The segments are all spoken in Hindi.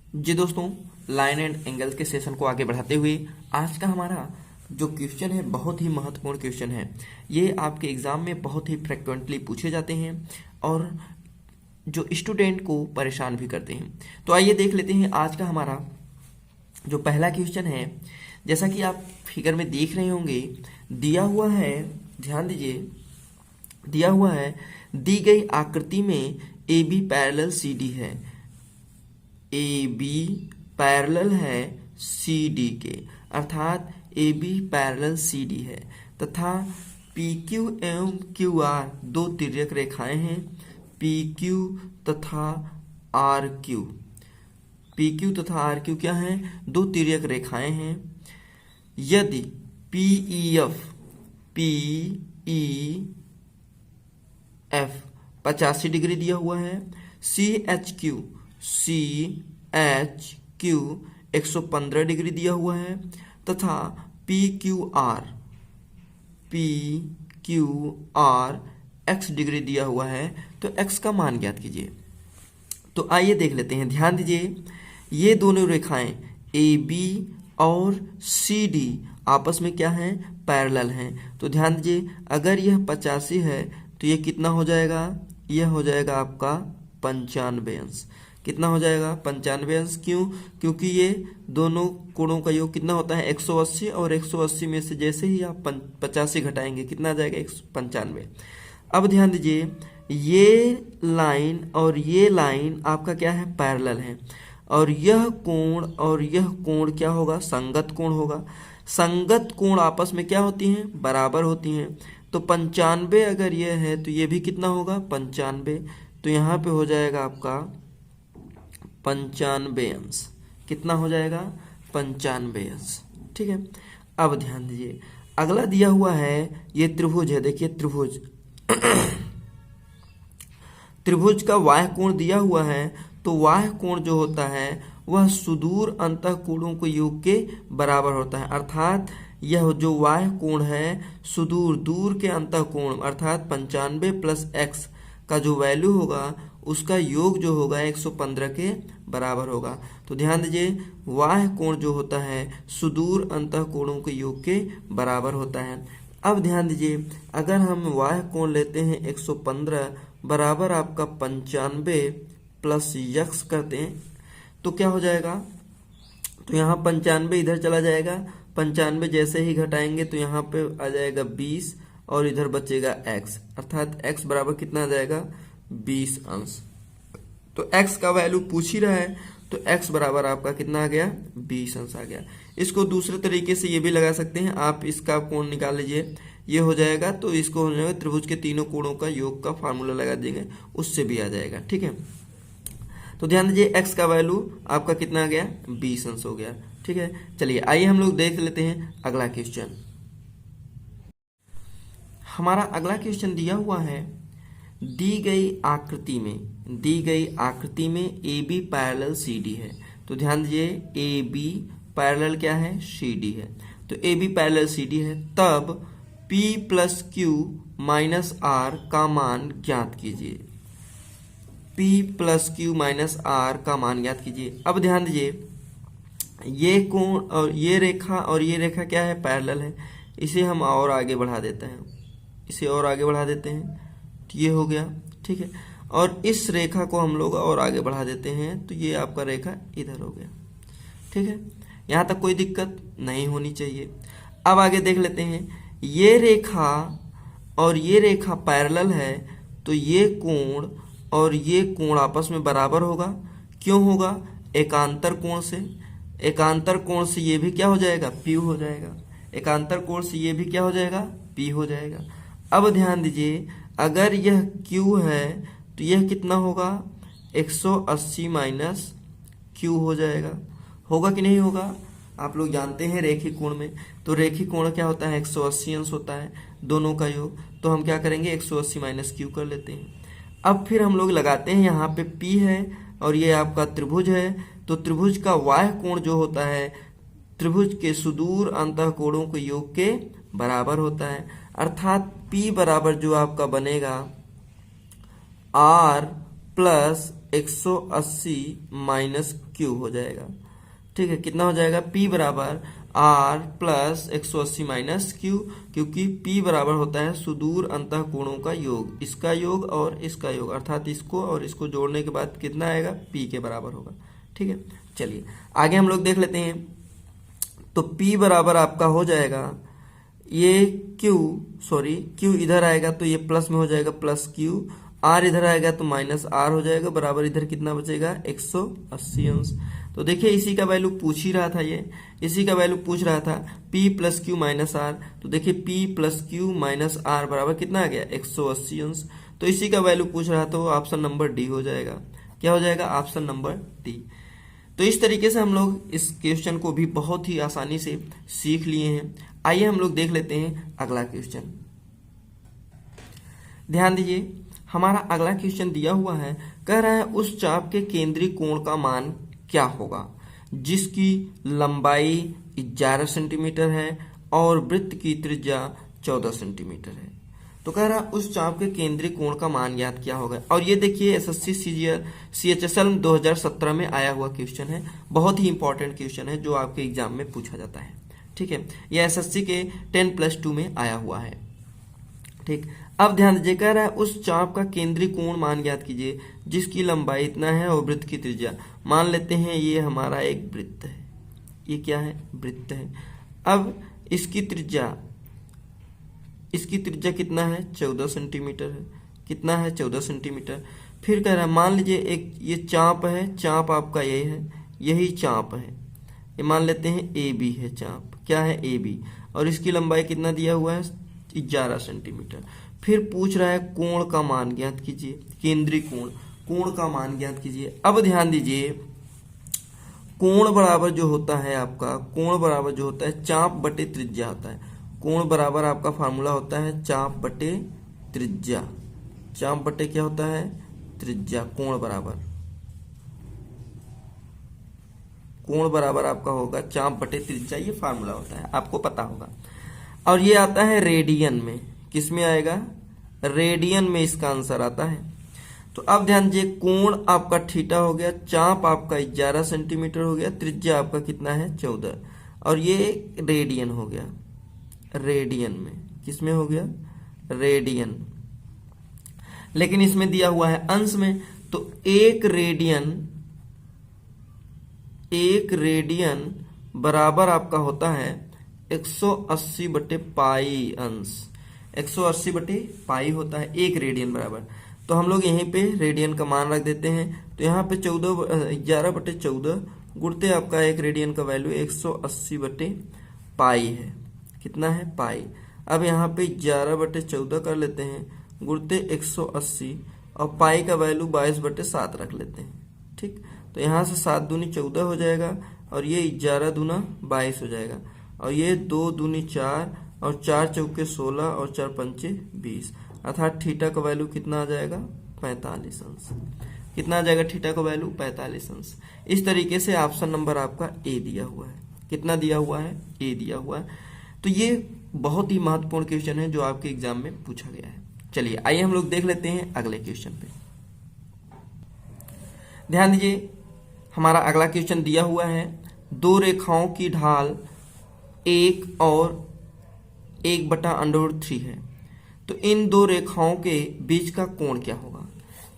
जी दोस्तों, लाइन एंड एंगल के सेशन को आगे बढ़ाते हुए आज का हमारा जो क्वेश्चन है बहुत ही महत्वपूर्ण क्वेश्चन है। ये आपके एग्जाम में बहुत ही फ्रिक्वेंटली पूछे जाते हैं और जो स्टूडेंट को परेशान भी करते हैं। तो आइए देख लेते हैं आज का हमारा जो पहला क्वेश्चन है। जैसा कि आप फिगर में देख रहे होंगे, दिया हुआ है, ध्यान दीजिए, दिया हुआ है दी गई आकृति में A B parallel C D है। ए बी पैरेलल है सी डी के, अर्थात A B parallel C D है तथा पी क्यू एवं क्यू आर दो तिर्यक रेखाएं हैं। पी क्यू तथा आर क्यू, पी क्यू तथा आर क्यू क्या हैं? दो तिर्यक रेखाएं हैं। यदि पी ई एफ 85 डिग्री दिया हुआ है, सी एच क्यू 115 डिग्री दिया हुआ है तथा P Q R x degree दिया हुआ है, तो एक्स का मान ज्ञात कीजिए। तो आइए देख लेते हैं। ध्यान दीजिए, ये दोनों रेखाएं ए बी और सी डी आपस में क्या हैं? पैरेलल हैं। तो ध्यान दीजिए, अगर यह 85 है तो ये कितना हो जाएगा? यह हो जाएगा आपका 95 अंश। कितना हो जाएगा? 95 अंश। क्यों? क्योंकि ये दोनों कोणों का योग कितना होता है? 180, और 180 में से जैसे ही आप 85 घटाएंगे कितना आ जाएगा? 95। अब ध्यान दीजिए, ये लाइन और ये लाइन आपका क्या है? पैरेलल है, और यह कोण क्या होगा? संगत कोण होगा। संगत कोण आपस में क्या होती हैं? बराबर होती हैं। तो 95 अगर यह है तो ये भी कितना होगा? 95। तो यहाँ पे हो जाएगा आपका 95 अंश। कितना हो जाएगा? 95 अंश। ठीक है। अब ध्यान दीजिए, अगला दिया हुआ है, ये त्रिभुज है। देखिए त्रिभुज त्रिभुज का वाह्य कोण दिया हुआ है, तो वाह्य कोण जो होता है वह सुदूर अंतःकोणों के योग के बराबर होता है। अर्थात यह जो वाह्य कोण है सुदूर दूर के अंतःकोण अर्थात 95 प्लस एक्स का जो वैल्यू होगा उसका योग जो होगा 115 के बराबर होगा। तो ध्यान दीजिए, वाह्य कोण जो होता है सुदूर अंतःकोणों के योग के बराबर होता है। अब ध्यान दीजिए, अगर हम वाह्य कोण लेते हैं 115 बराबर आपका 95 प्लस यक्स करते हैं तो क्या हो जाएगा? तो यहाँ 95 इधर चला जाएगा, 95 जैसे ही घटाएंगे तो यहाँ पे आ जाएगा 20 और इधर बचेगा x, अर्थात x बराबर कितना आ जाएगा? 20 अंश। तो x का वैल्यू पूछ ही रहा है, तो x बराबर आपका कितना आ गया? 20 अंश आ गया। इसको दूसरे तरीके से ये भी लगा सकते हैं आप, इसका कोण निकाल लीजिए, ये हो जाएगा, तो इसको हो जाएगा त्रिभुज के तीनों कोणों का योग का फार्मूला लगा देंगे, उससे भी आ जाएगा। ठीक है। तो ध्यान दीजिए, x का वैल्यू आपका कितना आ गया? 20 अंश हो गया। ठीक है। चलिए आइए हम लोग देख लेते हैं अगला क्वेश्चन। हमारा अगला क्वेश्चन दिया हुआ है, दी गई आकृति में A B parallel C D है। तो ध्यान दीजिए, ए बी पैरेलल क्या है? सी डी है। तो A B parallel C D है, तब P plus Q minus R का मान ज्ञात कीजिए। P plus Q minus R का मान ज्ञात कीजिए। अब ध्यान दीजिए, ये कोण और ये रेखा क्या है? पैरेलल है। इसे हम और आगे बढ़ा देते हैं, तो ये हो गया। ठीक है। और इस रेखा को हम लोग और आगे बढ़ा देते हैं तो ये आपका रेखा इधर हो गया। ठीक है। यहाँ तक कोई दिक्कत नहीं होनी चाहिए। अब आगे देख लेते हैं, ये रेखा और ये रेखा पैरेलल है, तो ये कोण और ये कोण आपस में बराबर होगा। क्यों होगा? एकांतर कोण से। एकांतर कोण से ये भी क्या हो जाएगा? P हो जाएगा। एकांतर कोण से ये भी क्या हो जाएगा? P हो जाएगा। अब ध्यान दीजिए, अगर यह Q है तो यह कितना होगा? 180 माइनस Q हो जाएगा। होगा कि नहीं होगा? आप लोग जानते हैं रेखी कोण में, तो रेखी कोण क्या होता है? 180 अंश होता है दोनों का योग। तो हम क्या करेंगे? 180 माइनस Q कर लेते हैं। अब फिर हम लोग लगाते हैं, यहाँ पे P है और ये आपका त्रिभुज है, तो त्रिभुज का वाह्य कोण जो होता है त्रिभुज के सुदूर अंतःकोणों के योग के बराबर होता है। अर्थात P बराबर जो आपका बनेगा R प्लस 180 माइनस क्यू हो जाएगा। ठीक है, कितना हो जाएगा, P बराबर R प्लस 180 माइनस क्यू, क्योंकि P बराबर होता है सुदूर अंतःकोणों का योग, इसका योग और इसका योग, अर्थात इसको और इसको जोड़ने के बाद कितना आएगा, P के बराबर होगा। ठीक है, चलिए आगे हम लोग देख लेते हैं। तो P बराबर आपका हो जाएगा, ये Q इधर आएगा तो ये प्लस में हो जाएगा प्लस Q, R इधर आएगा तो माइनस R हो जाएगा, बराबर इधर कितना बचेगा, 180 अंश। तो देखिए इसी का वैल्यू पूछ ही रहा था, ये इसी का वैल्यू पूछ रहा था, P plus Q minus R. तो देखिए P plus Q minus R बराबर कितना आ गया, 180 अंश। तो इसी का वैल्यू पूछ रहा था, तो ऑप्शन नंबर डी हो जाएगा। क्या हो जाएगा, ऑप्शन नंबर डी। तो इस तरीके से हम लोग इस क्वेश्चन को भी बहुत ही आसानी से सीख लिए हैं। आइए हम लोग देख लेते हैं अगला क्वेश्चन। ध्यान दीजिए, हमारा अगला क्वेश्चन दिया हुआ है, कह रहा है उस चाप के केंद्रीय कोण का मान क्या होगा जिसकी लंबाई 11 सेंटीमीटर है और वृत्त की त्रिज्या 14 सेंटीमीटर है। तो कह रहा है उस चाप के केंद्रीय कोण का मान ज्ञात क्या होगा। और ये देखिए एसएससी CHSL 2017 में आया हुआ क्वेश्चन है, बहुत ही इंपॉर्टेंट क्वेश्चन है जो आपके एग्जाम में पूछा जाता है। ठीक है, यह एसएससी के 10+2 में आया हुआ है। ठीक, अब ध्यान दीजिए, कह रहा है उस चाप का केंद्रीय कोण मान ज्ञात कीजिए जिसकी लंबाई इतना है और वृत्त की त्रिज्या, मान लेते हैं ये हमारा एक वृत्त है, ये क्या है, वृत्त है। अब इसकी त्रिज्या कितना है, 14 सेंटीमीटर है, कितना है, 14 सेंटीमीटर। फिर कह रहा है मान लीजिए एक ये चाप है, चाप आपका ये है, यही चाप है, ये मान लेते हैं AB है चाप, क्या है, AB, और इसकी लंबाई कितना दिया हुआ है, 11 सेंटीमीटर। फिर पूछ रहा है कोण का मान ज्ञात कीजिए, केंद्रीय कोण का मान ज्ञात कीजिए। अब ध्यान दीजिए, कोण बराबर जो होता है आपका, कोण बराबर जो होता है चाप बटे त्रिज्या होता है। कोण बराबर आपका फार्मूला होता है चाप बटे त्रिज्या, चाप बटे क्या होता है, त्रिज्या। कोण बराबर आपका होगा चाप बटे त्रिज्या, ये फार्मूला होता है, आपको पता होगा। और ये आता है रेडियन में, किस में आएगा, रेडियन में इसका आंसर आता है। तो अब ध्यान दीजिए, कोण आपका थीटा हो गया, चाप आपका 11 सेंटीमीटर हो गया, त्रिज्या आपका कितना है, 14, और ये रेडियन हो गया, रेडियन में, किस में हो गया, रेडियन। लेकिन इसमें दिया हुआ है अंश में, तो एक रेडियन बराबर आपका होता है 180 बटे पाई अंश, 180 बटे पाई होता है एक रेडियन बराबर। तो हम लोग यहीं पे रेडियन का मान रख देते हैं। तो यहाँ पे 11 बटे 14 गुणते आपका एक रेडियन का वैल्यू 180 बटे पाई है, कितना है, पाई। अब यहाँ पे 11 बटे 14 कर लेते हैं गुणते 180, और पाई का वैल्यू 22 बटे 7 रख लेते हैं। ठीक, तो यहाँ से 7 दूनी 14 हो जाएगा, और ये 11 दूना 22 हो जाएगा, और ये 2 दूनी 4, और 4 चौके 16, और 4 पंचे 20, अर्थात थीटा का वैल्यू कितना आ जाएगा, 45 अंश। कितना आ जाएगा थीटा का वैल्यू, 45 अंश। इस तरीके से ऑप्शन नंबर आपका ए दिया हुआ है, कितना दिया हुआ है, ए दिया हुआ है। तो ये बहुत ही महत्वपूर्ण क्वेश्चन है जो आपके एग्जाम में पूछा गया है। चलिए आइए हम लोग देख लेते हैं अगले क्वेश्चन पे। ध्यान दीजिए, हमारा अगला क्वेश्चन दिया हुआ है, दो रेखाओं की ढाल 1 और 1/√3 है, तो इन दो रेखाओं के बीच का कोण क्या होगा।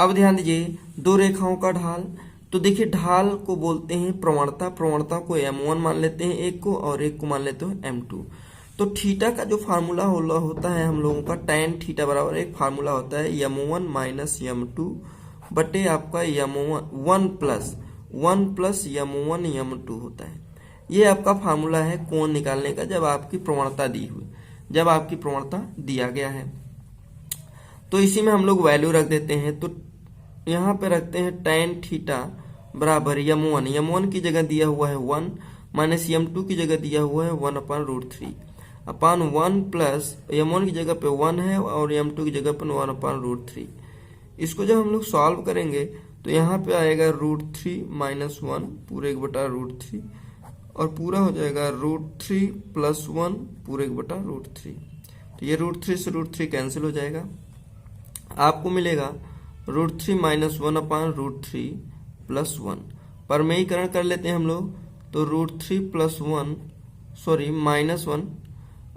अब ध्यान दीजिए, दो रेखाओं का ढाल, तो देखिए ढाल को बोलते हैं प्रवणता, प्रवणता को M1 मान लेते हैं एक को, और एक को मान लेते हैं M2। तो थीटा का जो फार्मूला होता है हम लोगों का, tan थीटा बराबर एक फार्मूला होता है M1 माइनस M2 बटे आपका M1 प्लस M1 M2 होता है। ये आपका फार्मूला है कोण निकालने का, जब आपकी प्रवणता दी हुई, जब आपकी प्रवणता दिया गया है। तो इसी में हम लोग वैल्यू रख देते हैं। तो यहाँ पे रखते हैं tan थीटा बराबर M1 की जगह दिया हुआ है 1, माइनस M2 की जगह दिया हुआ है 1/√3 अपान 1 प्लस M1 की जगह पे 1 है और M2 की जगह पे 1/√3। इसको जब हम लोग सॉल्व करेंगे तो यहाँ पे आएगा √3 माइनस 1 पूरे 1/√3, और पूरा हो जाएगा √3 प्लस 1 पूरे 1/√3। तो ये √3 से √3 कैंसिल हो जाएगा, आपको मिलेगा √3 माइनस 1 अपान √3 प्लस 1। परमेयीकरण कर लेते हैं हम लोग, तो √3 प्लस 1 माइनस 1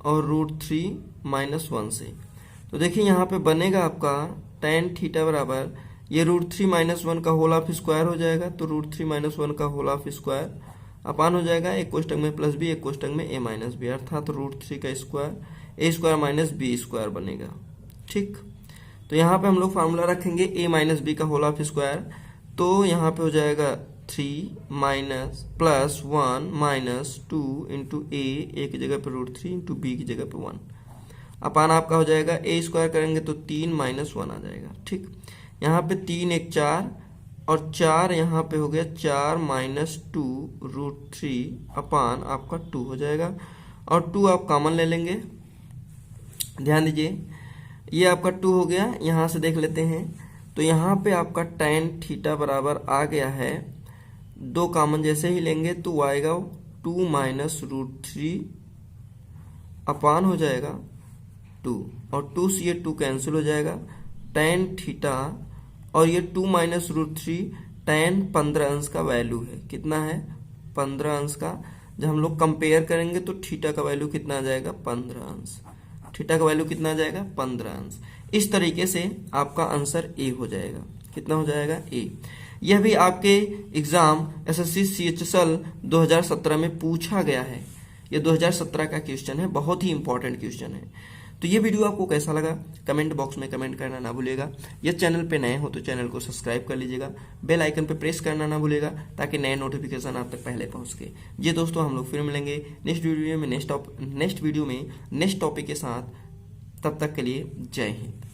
और √3 माइनस 1 से। तो देखिए यहाँ पे बनेगा आपका tan थीटा बराबर ये √3 माइनस 1 का होल ऑफ स्क्वायर हो जाएगा, तो √3 माइनस 1 का होल ऑफ स्क्वायर अपान हो जाएगा एक कोष्टक में प्लस बी, एक कोष्टक में a माइनस बी, अर्थात √3 का square a square minus B square बनेगा। ठीक, तो यहाँ पे हम लोग फार्मूला रखेंगे a माइनस बी का होल ऑफ स्क्वायर, तो यहाँ पे हो जाएगा 3 माइनस प्लस 1 माइनस 2 इंटू ए की जगह पे √3 इंटू बी की जगह पे 1 अपान आपका हो जाएगा a स्क्वायर करेंगे तो 3 माइनस 1 आ जाएगा। ठीक, यहाँ पे 3 1 4 और 4 यहाँ पे हो गया 4 माइनस 2 √3 अपान आपका 2 हो जाएगा, और 2 आप कॉमन ले लेंगे। ध्यान दीजिए ये आपका 2 हो गया, यहाँ से देख लेते हैं, तो यहाँ पे आपका tan थीटा बराबर आ गया है, 2 कॉमन जैसे ही लेंगे तो आएगा 2 माइनस √3 अपान हो जाएगा 2, और 2 से ये 2 कैंसिल हो जाएगा, tan थीटा और ये 2 माइनस √3 tan 15 अंश का वैल्यू है। कितना है? 15 अंश का। जब हम लोग कंपेयर करेंगे तो थीटा का वैल्यू कितना आ जाएगा? 15 अंश। थीटा का वैल्यू कितना आ जाएगा? 15 अंश। इस तरीके से आपका आंसर ए हो जाएगा। कितना हो जाएगा? ए। यह भी आपके एग्जाम एसएससी सीएचएसएल 2017 में पूछा गया है। यह 2017 का क्वेश्चन है, बहुत ही इंपॉर्टेंट क्वेश्चन है। तो ये वीडियो आपको कैसा लगा कमेंट बॉक्स में कमेंट करना ना भूलिएगा। ये चैनल पे नए हो तो चैनल को सब्सक्राइब कर लीजिएगा, बेल आइकन पे प्रेस करना ना भूलिएगा ताकि नए नोटिफिकेशन आप तक पहले पहुंच सके। जी दोस्तों, हम लोग फिर मिलेंगे नेक्स्ट वीडियो में नेक्स्ट टॉपिक के साथ। तब तक के लिए जय हिंद।